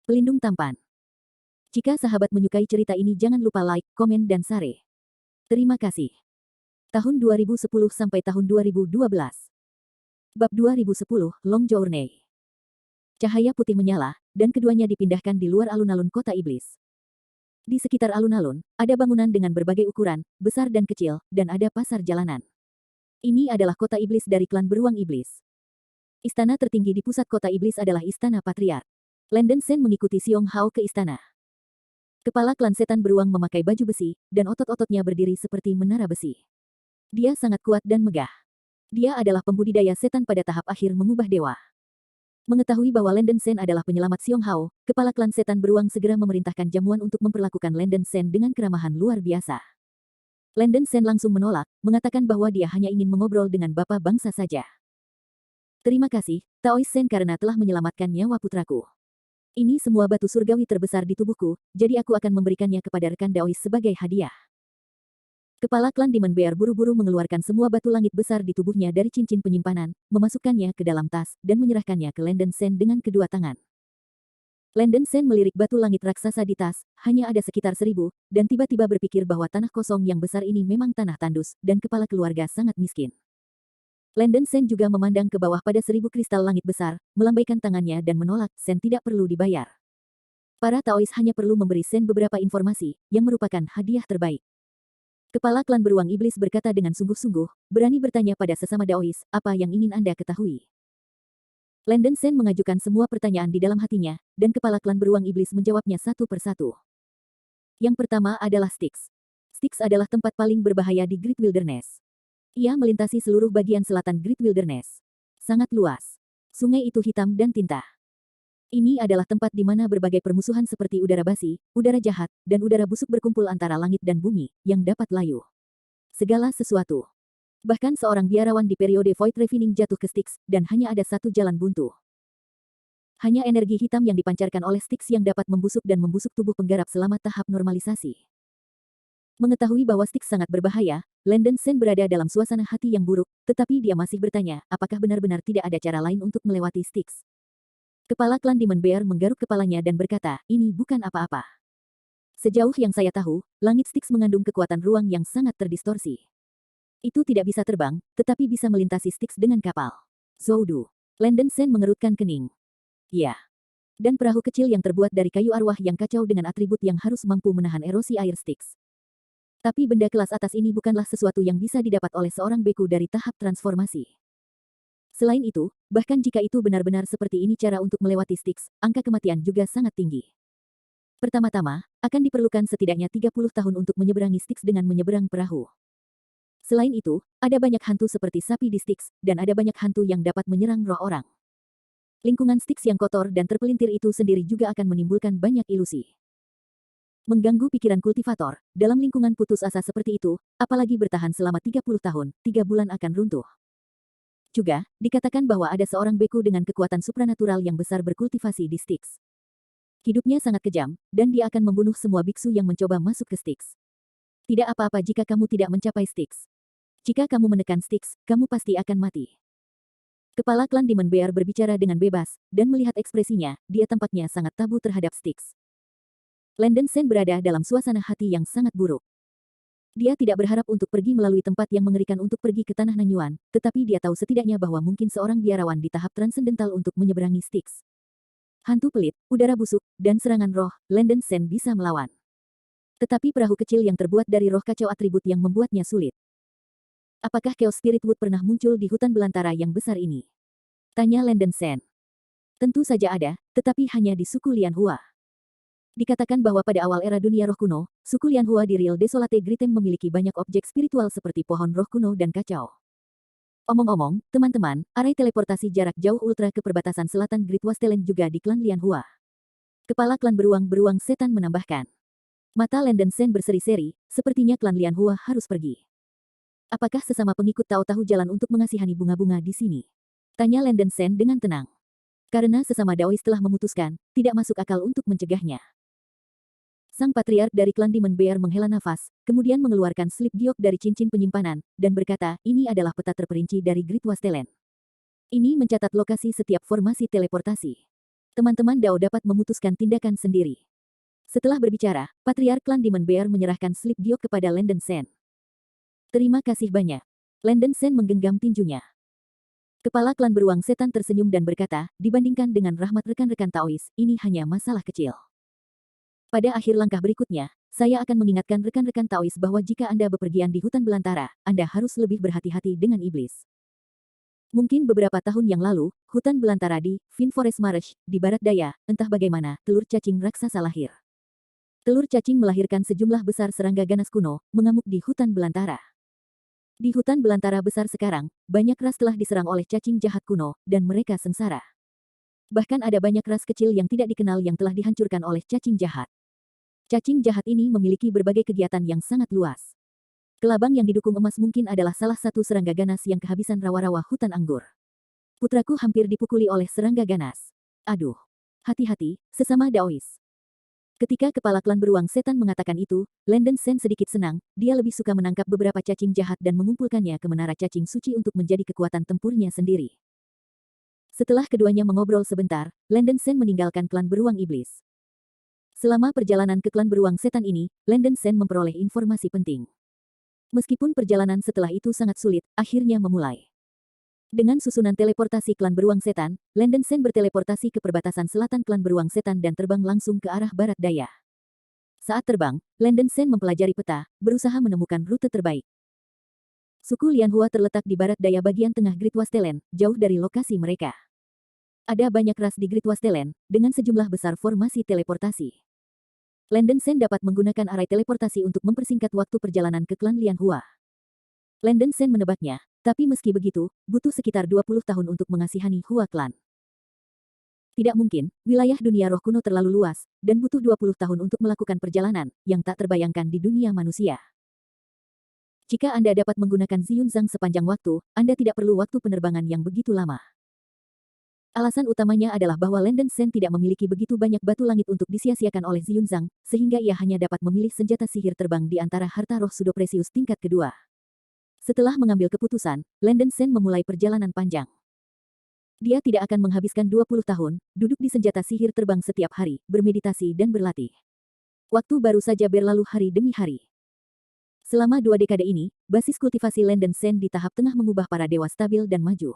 Pelindung tampan. Jika sahabat menyukai cerita ini jangan lupa like, komen dan share. Terima kasih. Tahun 2010 sampai tahun 2012. Bab 2010, Long Journey. Cahaya putih menyala, dan keduanya dipindahkan di luar alun-alun kota iblis. Di sekitar alun-alun, ada bangunan dengan berbagai ukuran, besar dan kecil, dan ada pasar jalanan. Ini adalah kota iblis dari klan beruang iblis. Istana tertinggi di pusat kota iblis adalah Istana Patriark. Landen Sen mengikuti Xiong Hao ke istana. Kepala klan setan beruang memakai baju besi, dan otot-ototnya berdiri seperti menara besi. Dia sangat kuat dan megah. Dia adalah pembudidaya setan pada tahap akhir mengubah dewa. Mengetahui bahwa Landen Sen adalah penyelamat Xiong Hao, kepala klan setan beruang segera memerintahkan jamuan untuk memperlakukan Landen Sen dengan keramahan luar biasa. Landen Sen langsung menolak, mengatakan bahwa dia hanya ingin mengobrol dengan bapak bangsa saja. Terima kasih, Taois Sen karena telah menyelamatkan nyawa putraku. Ini semua batu surgawi terbesar di tubuhku, jadi aku akan memberikannya kepada rekan Daois sebagai hadiah. Kepala klan Demon Bear buru-buru mengeluarkan semua batu langit besar di tubuhnya dari cincin penyimpanan, memasukkannya ke dalam tas, dan menyerahkannya ke Landen Sen dengan kedua tangan. Landen Sen melirik batu langit raksasa di tas, hanya ada sekitar 1000, dan tiba-tiba berpikir bahwa tanah kosong yang besar ini memang tanah tandus, dan kepala keluarga sangat miskin. Landen Sen juga memandang ke bawah pada 1000 kristal langit besar, melambaikan tangannya dan menolak, Sen tidak perlu dibayar. Para Taois hanya perlu memberi Sen beberapa informasi, yang merupakan hadiah terbaik. Kepala klan beruang iblis berkata dengan sungguh-sungguh, berani bertanya pada sesama Daois, apa yang ingin Anda ketahui? Landen Sen mengajukan semua pertanyaan di dalam hatinya, dan kepala klan beruang iblis menjawabnya satu persatu. Yang pertama adalah Styx. Styx adalah tempat paling berbahaya di Great Wilderness. Ia melintasi seluruh bagian selatan Great Wilderness. Sangat luas. Sungai itu hitam dan tinta. Ini adalah tempat di mana berbagai permusuhan seperti udara basi, udara jahat, dan udara busuk berkumpul antara langit dan bumi, yang dapat layu. Segala sesuatu. Bahkan seorang biarawan di periode Void Refining jatuh ke Styx, dan hanya ada satu jalan buntu. Hanya energi hitam yang dipancarkan oleh Styx yang dapat membusuk dan membusuk tubuh penggarap selama tahap normalisasi. Mengetahui bahwa Styx sangat berbahaya, Landen Sen berada dalam suasana hati yang buruk, tetapi dia masih bertanya, apakah benar-benar tidak ada cara lain untuk melewati Styx. Kepala klan Demon Bear menggaruk kepalanya dan berkata, ini bukan apa-apa. Sejauh yang saya tahu, langit Styx mengandung kekuatan ruang yang sangat terdistorsi. Itu tidak bisa terbang, tetapi bisa melintasi Styx dengan kapal. Zoudu. Landen Sen mengerutkan kening. Ya. Dan perahu kecil yang terbuat dari kayu arwah yang kacau dengan atribut yang harus mampu menahan erosi air Styx. Tapi benda kelas atas ini bukanlah sesuatu yang bisa didapat oleh seorang beku dari tahap transformasi. Selain itu, bahkan jika itu benar-benar seperti ini cara untuk melewati Styx, angka kematian juga sangat tinggi. Pertama-tama, akan diperlukan setidaknya 30 tahun untuk menyeberangi Styx dengan menyeberang perahu. Selain itu, ada banyak hantu seperti sapi di Styx, dan ada banyak hantu yang dapat menyerang roh orang. Lingkungan Styx yang kotor dan terpelintir itu sendiri juga akan menimbulkan banyak ilusi. Mengganggu pikiran kultivator, dalam lingkungan putus asa seperti itu, apalagi bertahan selama 30 tahun, 3 bulan akan runtuh. Juga, dikatakan bahwa ada seorang beku dengan kekuatan supranatural yang besar berkultivasi di Styx. Hidupnya sangat kejam, dan dia akan membunuh semua biksu yang mencoba masuk ke Styx. Tidak apa-apa jika kamu tidak mencapai Styx. Jika kamu menekan Styx, kamu pasti akan mati. Kepala klan Demon Bear berbicara dengan bebas, dan melihat ekspresinya, dia tampaknya sangat tabu terhadap Styx. Landen Sen berada dalam suasana hati yang sangat buruk. Dia tidak berharap untuk pergi melalui tempat yang mengerikan untuk pergi ke tanah Nanyuan, tetapi dia tahu setidaknya bahwa mungkin seorang biarawan di tahap transendental untuk menyeberangi Styx. Hantu pelit, udara busuk, dan serangan roh, Landen Sen bisa melawan. Tetapi perahu kecil yang terbuat dari roh kacau atribut yang membuatnya sulit. Apakah Chaos Spirit Wood pernah muncul di hutan belantara yang besar ini? Tanya Landen Sen. Tentu saja ada, tetapi hanya di suku Lianhua. Dikatakan bahwa pada awal era dunia roh kuno, suku Lianhua di Real Desolate Gritem memiliki banyak objek spiritual seperti pohon roh kuno dan kacau. Omong-omong, teman-teman, arai teleportasi jarak jauh ultra ke perbatasan selatan Great Wastelen juga di klan Lianhua. Kepala klan beruang-beruang setan menambahkan. Mata Landen Sen berseri-seri, sepertinya klan Lianhua harus pergi. Apakah sesama pengikut tahu jalan untuk mengasihani bunga-bunga di sini? Tanya Landen Sen dengan tenang. Karena sesama Daois telah memutuskan, tidak masuk akal untuk mencegahnya. Sang patriark dari klan Demon Bear menghela nafas, kemudian mengeluarkan slip giok dari cincin penyimpanan, dan berkata, ini adalah peta terperinci dari Great Wastelen. Ini mencatat lokasi setiap formasi teleportasi. teman-teman Dao dapat memutuskan tindakan sendiri. Setelah berbicara, Patriark klan Demon Bear menyerahkan slip giok kepada Landen Sen. Terima kasih banyak. Landen Sen menggenggam tinjunya. Kepala klan beruang setan tersenyum dan berkata, dibandingkan dengan rahmat rekan-rekan Taois, ini hanya masalah kecil. Pada akhir langkah berikutnya, saya akan mengingatkan rekan-rekan Taois bahwa jika Anda bepergian di hutan belantara, Anda harus lebih berhati-hati dengan iblis. Mungkin beberapa tahun yang lalu, hutan belantara di Vin Forest Marsh, di barat daya, entah bagaimana, telur cacing raksasa lahir. Telur cacing melahirkan sejumlah besar serangga ganas kuno, mengamuk di hutan belantara. Di hutan belantara besar sekarang, banyak ras telah diserang oleh cacing jahat kuno, dan mereka sengsara. Bahkan ada banyak ras kecil yang tidak dikenal yang telah dihancurkan oleh cacing jahat. Cacing jahat ini memiliki berbagai kegiatan yang sangat luas. Kelabang yang didukung emas mungkin adalah salah satu serangga ganas yang kehabisan rawa-rawa hutan anggur. Putraku hampir dipukuli oleh serangga ganas. Aduh. Hati-hati, sesama Daois. Ketika kepala klan beruang setan mengatakan itu, Landen Sen sedikit senang, dia lebih suka menangkap beberapa cacing jahat dan mengumpulkannya ke menara cacing suci untuk menjadi kekuatan tempurnya sendiri. Setelah keduanya mengobrol sebentar, Landen Sen meninggalkan klan beruang iblis. Selama perjalanan ke klan beruang setan ini, Landen Sen memperoleh informasi penting. Meskipun perjalanan setelah itu sangat sulit, akhirnya memulai. Dengan susunan teleportasi klan beruang setan, Landen Sen berteleportasi ke perbatasan selatan klan beruang setan dan terbang langsung ke arah barat daya. Saat terbang, Landen Sen mempelajari peta, berusaha menemukan rute terbaik. Suku Lianhua terletak di barat daya bagian tengah Great Wastelen, jauh dari lokasi mereka. Ada banyak ras di Great Wastelen, dengan sejumlah besar formasi teleportasi. Landen Sen dapat menggunakan arai teleportasi untuk mempersingkat waktu perjalanan ke klan Lianhua. Landen Sen menebaknya, tapi meski begitu, butuh sekitar 20 tahun untuk mengasihani Hua Clan. Tidak mungkin, wilayah dunia roh kuno terlalu luas, dan butuh 20 tahun untuk melakukan perjalanan, yang tak terbayangkan di dunia manusia. Jika Anda dapat menggunakan Ziyunzang sepanjang waktu, Anda tidak perlu waktu penerbangan yang begitu lama. Alasan utamanya adalah bahwa Landen Sen tidak memiliki begitu banyak batu langit untuk disia-siakan oleh Ziyunzang, sehingga ia hanya dapat memilih senjata sihir terbang di antara harta roh Pseudoprecious tingkat kedua. Setelah mengambil keputusan, Landen Sen memulai perjalanan panjang. Dia tidak akan menghabiskan 20 tahun, duduk di senjata sihir terbang setiap hari, bermeditasi dan berlatih. Waktu baru saja berlalu hari demi hari. Selama 2 dekade ini, basis kultivasi Landen Sen di tahap tengah mengubah para dewa stabil dan maju.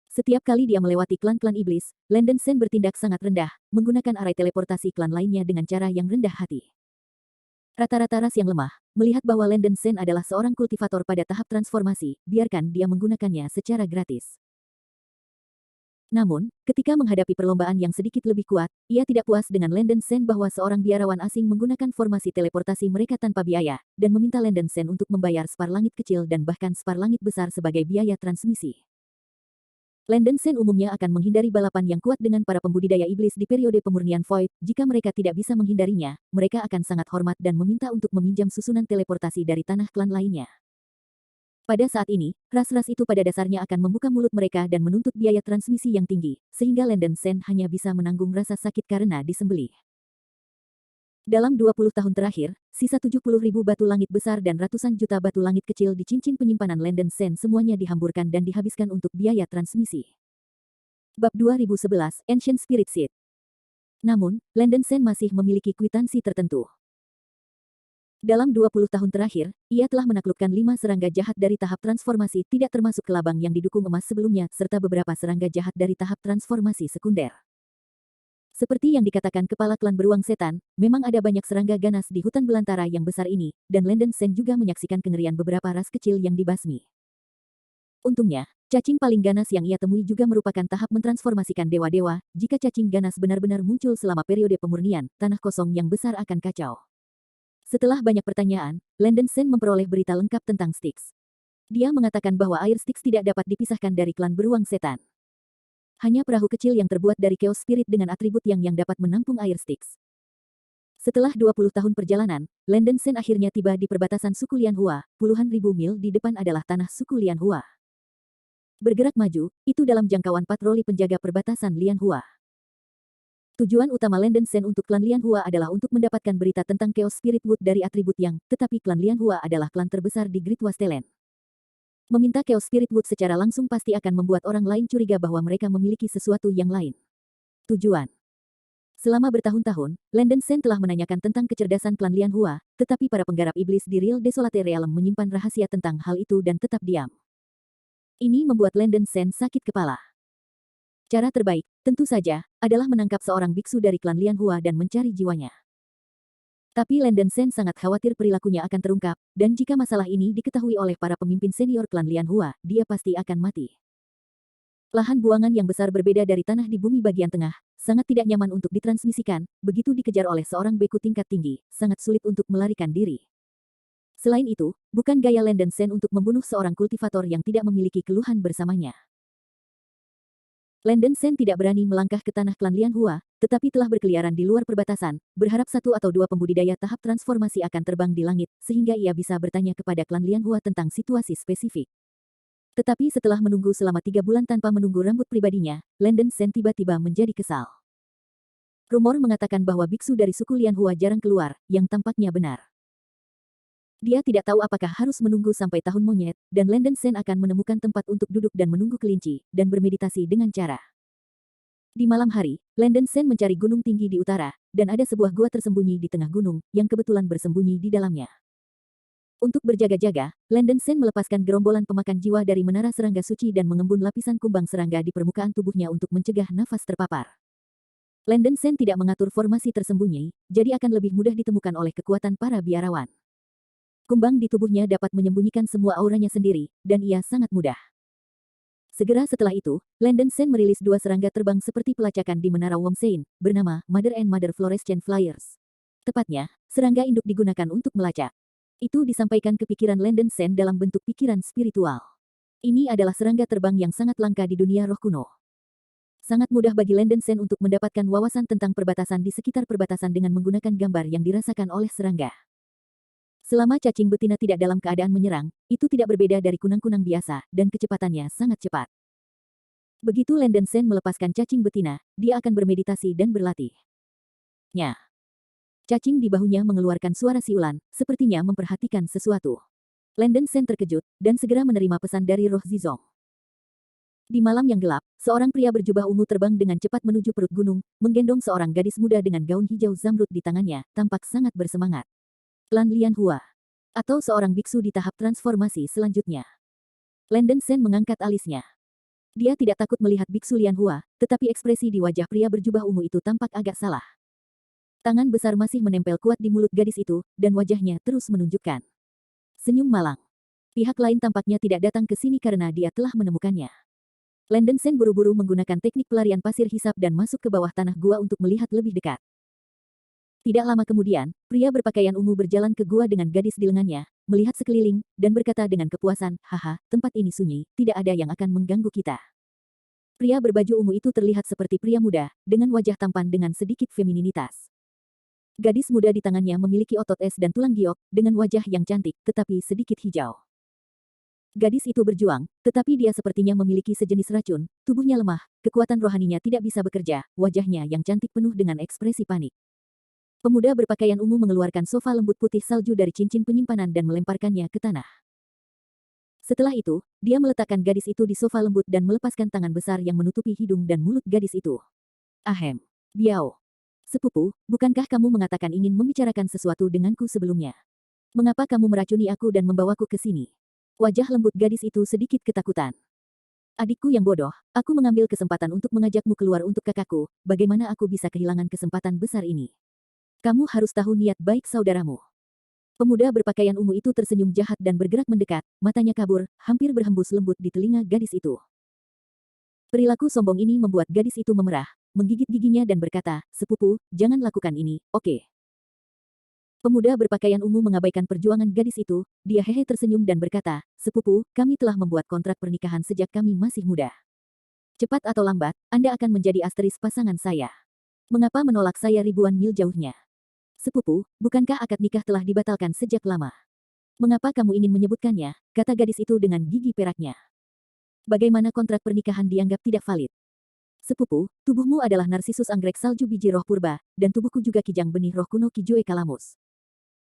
Setiap kali dia melewati klan-klan iblis, Landen Sen bertindak sangat rendah, menggunakan arai teleportasi klan lainnya dengan cara yang rendah hati. Rata-rata ras yang lemah, melihat bahwa Landen Sen adalah seorang kultivator pada tahap transformasi, biarkan dia menggunakannya secara gratis. Namun, ketika menghadapi perlombaan yang sedikit lebih kuat, ia tidak puas dengan Landen Sen bahwa seorang biarawan asing menggunakan formasi teleportasi mereka tanpa biaya, dan meminta Landen Sen untuk membayar spar langit kecil dan bahkan spar langit besar sebagai biaya transmisi. Landen Sen umumnya akan menghindari balapan yang kuat dengan para pembudidaya iblis di periode pemurnian Void. Jika mereka tidak bisa menghindarinya, mereka akan sangat hormat dan meminta untuk meminjam susunan teleportasi dari tanah klan lainnya. Pada saat ini, ras-ras itu pada dasarnya akan membuka mulut mereka dan menuntut biaya transmisi yang tinggi, sehingga Landen Sen hanya bisa menanggung rasa sakit karena disembelih. Dalam 20 tahun terakhir, sisa 70.000 batu langit besar dan ratusan juta batu langit kecil di cincin penyimpanan Landen Sen semuanya dihamburkan dan dihabiskan untuk biaya transmisi. Bab 2011, Ancient Spirit Seed. Namun, Landen Sen masih memiliki kwitansi tertentu. Dalam 20 tahun terakhir, ia telah menaklukkan 5 serangga jahat dari tahap transformasi tidak termasuk kelabang yang didukung emas sebelumnya serta beberapa serangga jahat dari tahap transformasi sekunder. Seperti yang dikatakan kepala klan beruang setan, memang ada banyak serangga ganas di hutan belantara yang besar ini, dan Landen Sen juga menyaksikan kengerian beberapa ras kecil yang dibasmi. Untungnya, cacing paling ganas yang ia temui juga merupakan tahap mentransformasikan dewa-dewa. Jika cacing ganas benar-benar muncul selama periode pemurnian, tanah kosong yang besar akan kacau. Setelah banyak pertanyaan, Landen Sen memperoleh berita lengkap tentang Styx. Dia mengatakan bahwa air Styx tidak dapat dipisahkan dari klan beruang setan. Hanya perahu kecil yang terbuat dari Chaos Spirit dengan atribut yang dapat menampung air Styx. Setelah 20 tahun perjalanan, Landen Sen akhirnya tiba di perbatasan suku Lianhua. Puluhan ribu mil di depan adalah tanah suku Lianhua. Bergerak maju, itu dalam jangkauan patroli penjaga perbatasan Lianhua. Tujuan utama Landen Sen untuk klan Lianhua adalah untuk mendapatkan berita tentang Chaos Spirit Wood dari atribut yang, tetapi klan Lianhua adalah klan terbesar di Great Wastelen. Meminta Chaos Spirit Wood secara langsung pasti akan membuat orang lain curiga bahwa mereka memiliki sesuatu yang lain. Tujuan. Selama bertahun-tahun, Landen Sen telah menanyakan tentang kecerdasan klan Lian Hua, tetapi para penggarap iblis di Real Desolate Realm menyimpan rahasia tentang hal itu dan tetap diam. Ini membuat Landen Sen sakit kepala. Cara terbaik, tentu saja, adalah menangkap seorang biksu dari klan Lian Hua dan mencari jiwanya. Tapi Landen Sen sangat khawatir perilakunya akan terungkap, dan jika masalah ini diketahui oleh para pemimpin senior klan Lian Hua, dia pasti akan mati. Lahan buangan yang besar berbeda dari tanah di bumi bagian tengah, sangat tidak nyaman untuk ditransmisikan, begitu dikejar oleh seorang beku tingkat tinggi, sangat sulit untuk melarikan diri. Selain itu, bukan gaya Landen Sen untuk membunuh seorang kultivator yang tidak memiliki keluhan bersamanya. Landen Sen tidak berani melangkah ke tanah klan Lian Hua, tetapi telah berkeliaran di luar perbatasan, berharap satu atau dua pembudidaya tahap transformasi akan terbang di langit, sehingga ia bisa bertanya kepada klan Lian Hua tentang situasi spesifik. Tetapi setelah menunggu selama 3 bulan tanpa menunggu rambut pribadinya, Landen Sen tiba-tiba menjadi kesal. Rumor mengatakan bahwa biksu dari suku Lian Hua jarang keluar, yang tampaknya benar. Dia tidak tahu apakah harus menunggu sampai tahun monyet, dan Landen Sen akan menemukan tempat untuk duduk dan menunggu kelinci, dan bermeditasi dengan cara. Di malam hari, Landen Sen mencari gunung tinggi di utara, dan ada sebuah gua tersembunyi di tengah gunung, yang kebetulan bersembunyi di dalamnya. Untuk berjaga-jaga, Landen Sen melepaskan gerombolan pemakan jiwa dari menara serangga suci dan mengembun lapisan kumbang serangga di permukaan tubuhnya untuk mencegah nafas terpapar. Landen Sen tidak mengatur formasi tersembunyi, jadi akan lebih mudah ditemukan oleh kekuatan para biarawan. Kumbang di tubuhnya dapat menyembunyikan semua auranya sendiri, dan ia sangat mudah. Segera setelah itu, Landen Sen merilis 2 serangga terbang seperti pelacakan di menara Womsein, bernama Mother and Mother Fluorescent Flyers. Tepatnya, serangga induk digunakan untuk melacak. Itu disampaikan ke pikiran Landen Sen dalam bentuk pikiran spiritual. Ini adalah serangga terbang yang sangat langka di dunia roh kuno. Sangat mudah bagi Landen Sen untuk mendapatkan wawasan tentang perbatasan di sekitar perbatasan dengan menggunakan gambar yang dirasakan oleh serangga. Selama cacing betina tidak dalam keadaan menyerang, itu tidak berbeda dari kunang-kunang biasa, dan kecepatannya sangat cepat. Begitu Landen Sen melepaskan cacing betina, dia akan bermeditasi dan berlatih. Nya. Cacing di bahunya mengeluarkan suara siulan, sepertinya memperhatikan sesuatu. Landen Sen terkejut, dan segera menerima pesan dari Roh Zizong. Di malam yang gelap, seorang pria berjubah ungu terbang dengan cepat menuju perut gunung, menggendong seorang gadis muda dengan gaun hijau zamrud di tangannya, tampak sangat bersemangat. Klan Lian Hua. Atau seorang biksu di tahap transformasi selanjutnya. Landen Sen mengangkat alisnya. Dia tidak takut melihat biksu Lian Hua, tetapi ekspresi di wajah pria berjubah ungu itu tampak agak salah. Tangan besar masih menempel kuat di mulut gadis itu, dan wajahnya terus menunjukkan senyum malang. Pihak lain tampaknya tidak datang ke sini karena dia telah menemukannya. Landen Sen buru-buru menggunakan teknik pelarian pasir hisap dan masuk ke bawah tanah gua untuk melihat lebih dekat. Tidak lama kemudian, pria berpakaian ungu berjalan ke gua dengan gadis di lengannya, melihat sekeliling, dan berkata dengan kepuasan, "Haha, tempat ini sunyi, tidak ada yang akan mengganggu kita." Pria berbaju ungu itu terlihat seperti pria muda, dengan wajah tampan dengan sedikit femininitas. Gadis muda di tangannya memiliki otot es dan tulang giok, dengan wajah yang cantik, tetapi sedikit hijau. Gadis itu berjuang, tetapi dia sepertinya memiliki sejenis racun, tubuhnya lemah, kekuatan rohaninya tidak bisa bekerja, wajahnya yang cantik penuh dengan ekspresi panik. Pemuda berpakaian ungu mengeluarkan sofa lembut putih salju dari cincin penyimpanan dan melemparkannya ke tanah. Setelah itu, dia meletakkan gadis itu di sofa lembut dan melepaskan tangan besar yang menutupi hidung dan mulut gadis itu. Ahem. Biao. Sepupu, bukankah kamu mengatakan ingin membicarakan sesuatu denganku sebelumnya? Mengapa kamu meracuni aku dan membawaku ke sini? Wajah lembut gadis itu sedikit ketakutan. Adikku yang bodoh, aku mengambil kesempatan untuk mengajakmu keluar untuk kakakku, bagaimana aku bisa kehilangan kesempatan besar ini? Kamu harus tahu niat baik saudaramu. Pemuda berpakaian ungu itu tersenyum jahat dan bergerak mendekat, matanya kabur, hampir berhembus lembut di telinga gadis itu. Perilaku sombong ini membuat gadis itu memerah, menggigit giginya dan berkata, "Sepupu, jangan lakukan ini, oke?" Pemuda berpakaian ungu mengabaikan perjuangan gadis itu, dia hehe tersenyum dan berkata, "Sepupu, kami telah membuat kontrak pernikahan sejak kami masih muda. Cepat atau lambat, Anda akan menjadi asteris pasangan saya. Mengapa menolak saya ribuan mil jauhnya? Sepupu, bukankah akad nikah telah dibatalkan sejak lama? Mengapa kamu ingin menyebutkannya?" kata gadis itu dengan gigi peraknya. Bagaimana kontrak pernikahan dianggap tidak valid? Sepupu, tubuhmu adalah narsisus anggrek salju biji roh purba, dan tubuhku juga kijang benih roh kuno Kijue Kalamus.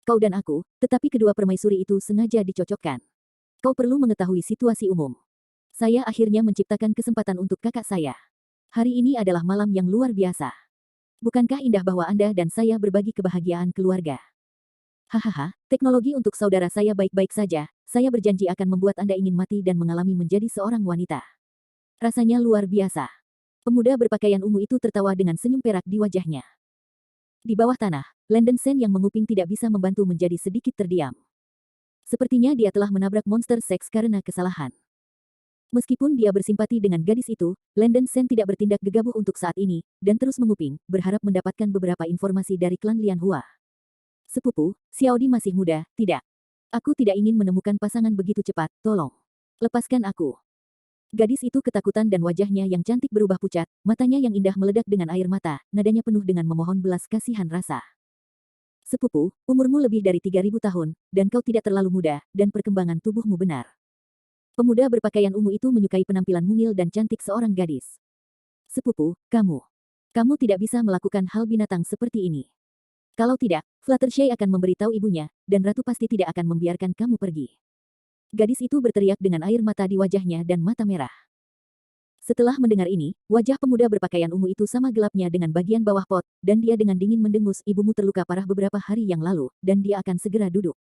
Kau dan aku, tetapi kedua permaisuri itu sengaja dicocokkan. Kau perlu mengetahui situasi umum. Saya akhirnya menciptakan kesempatan untuk kakak saya. Hari ini adalah malam yang luar biasa. Bukankah indah bahwa Anda dan saya berbagi kebahagiaan keluarga? Hahaha, teknologi untuk saudara saya baik-baik saja. Saya berjanji akan membuat Anda ingin mati dan mengalami menjadi seorang wanita. Rasanya luar biasa. Pemuda berpakaian ungu itu tertawa dengan senyum perak di wajahnya. Di bawah tanah, Landon Sen yang menguping tidak bisa membantu menjadi sedikit terdiam. Sepertinya dia telah menabrak monster seks karena kesalahan. Meskipun dia bersimpati dengan gadis itu, Landon Sen tidak bertindak gegabah untuk saat ini, dan terus menguping, berharap mendapatkan beberapa informasi dari klan Lianhua. Sepupu, Xiaodi masih muda, tidak. Aku tidak ingin menemukan pasangan begitu cepat, tolong. Lepaskan aku. Gadis itu ketakutan dan wajahnya yang cantik berubah pucat, matanya yang indah meledak dengan air mata, nadanya penuh dengan memohon belas kasihan rasa. Sepupu, umurmu lebih dari 3.000 tahun, dan kau tidak terlalu muda, dan perkembangan tubuhmu benar. Pemuda berpakaian ungu itu menyukai penampilan mungil dan cantik seorang gadis. Sepupu, kamu tidak bisa melakukan hal binatang seperti ini. Kalau tidak, Fluttershy akan memberitahu ibunya, dan ratu pasti tidak akan membiarkan kamu pergi. Gadis itu berteriak dengan air mata di wajahnya dan mata merah. Setelah mendengar ini, wajah pemuda berpakaian ungu itu sama gelapnya dengan bagian bawah pot, dan dia dengan dingin mendengus, ibumu terluka parah beberapa hari yang lalu, dan dia akan segera duduk.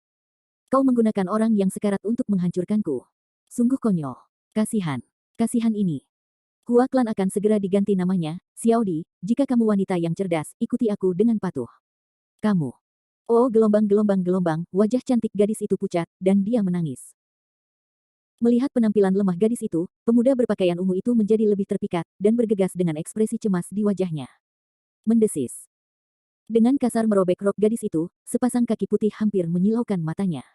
Kau menggunakan orang yang sekarat untuk menghancurkanku. Sungguh konyol. Kasihan ini. Hua klan akan segera diganti namanya, Xiaodi, jika kamu wanita yang cerdas, ikuti aku dengan patuh. Kamu. Oh gelombang, wajah cantik gadis itu pucat, dan dia menangis. Melihat penampilan lemah gadis itu, pemuda berpakaian ungu itu menjadi lebih terpikat, dan bergegas dengan ekspresi cemas di wajahnya. Mendesis. Dengan kasar merobek rok gadis itu, sepasang kaki putih hampir menyilaukan matanya.